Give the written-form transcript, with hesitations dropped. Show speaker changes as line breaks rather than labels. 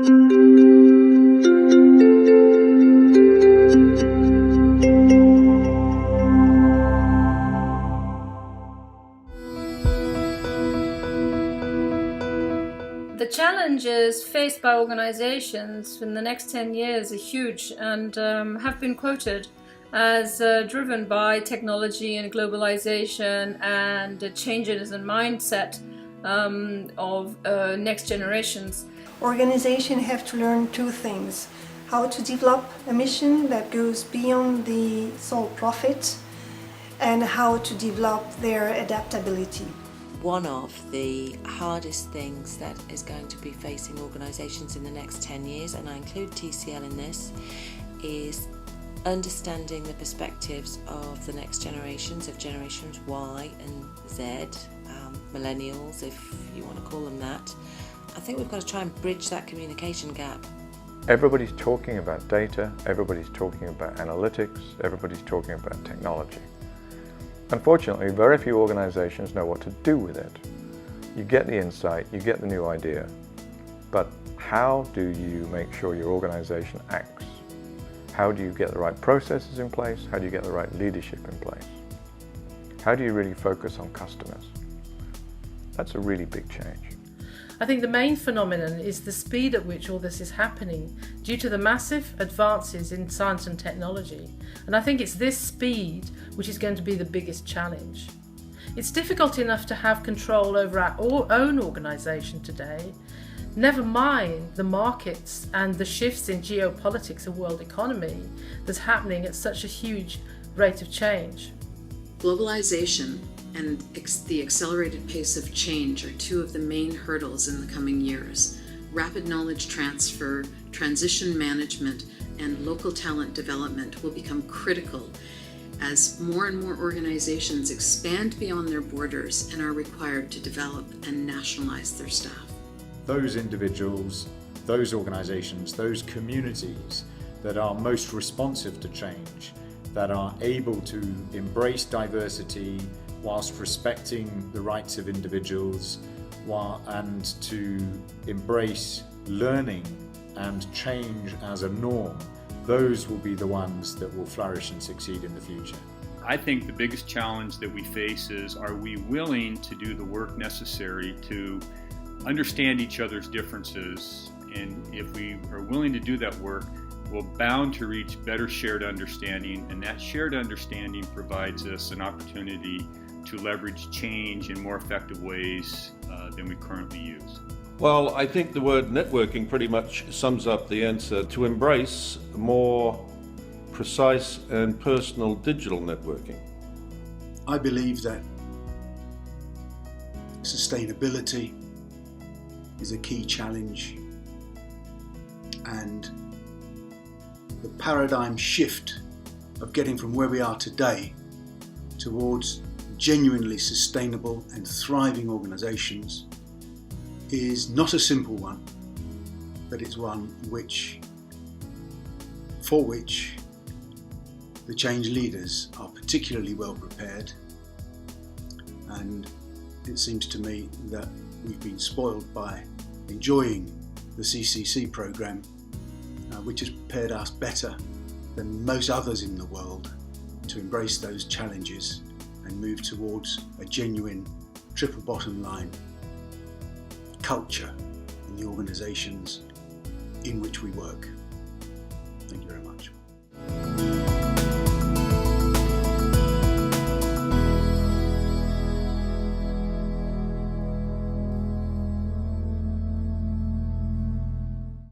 The challenges faced by organizations in the next 10 years are huge and have been quoted as driven by technology and globalization and changes in mindset of next generations.
Organizations have to learn two things: how to develop a mission that goes beyond the sole profit, and how to develop their adaptability.
One of the hardest things that is going to be facing organisations in the next 10 years, and I include tCL in this, is understanding the perspectives of the next generations, of generations Y and Z, millennials if you want to call them that. I think we've got to try and bridge that communication gap.
Everybody's talking about data, everybody's talking about analytics, everybody's talking about technology. Unfortunately, very few organizations know what to do with it. You get the insight, you get the new idea, but how do you make sure your organization acts? How do you get the right processes in place? How do you get the right leadership in place? How do you really focus on customers? That's a really big change.
I think the main phenomenon is the speed at which all this is happening due to the massive advances in science and technology. And I think it's this speed which is going to be the biggest challenge. It's difficult enough to have control over our own organisation today, never mind the markets and the shifts in geopolitics and world economy that's happening at such a huge rate of change.
Globalization and the accelerated pace of change are two of the main hurdles in the coming years. Rapid knowledge transfer, transition management, and local talent development will become critical as more and more organizations expand beyond their borders and are required to develop and nationalize their staff.
Those individuals, those organizations, those communities that are most responsive to change, that are able to embrace diversity whilst respecting the rights of individuals, and to embrace learning and change as a norm, those will be the ones that will flourish and succeed in the future.
I think the biggest challenge that we face is, are we willing to do the work necessary to understand each other's differences? And if we are willing to do that work, we're bound to reach better shared understanding, and that shared understanding provides us an opportunity to leverage change in more effective ways than we currently use.
Well, I think the word networking pretty much sums up the answer: to embrace more precise and personal digital networking.
I believe that sustainability is a key challenge, and the paradigm shift of getting from where we are today towards genuinely sustainable and thriving organizations is not a simple one, but it's one for which the change leaders are particularly well prepared. And it seems to me that we've been spoiled by enjoying the CCC program, which has prepared us better than most others in the world to embrace those challenges and move towards a genuine triple bottom line culture in the organisations in which we work. Thank you very much.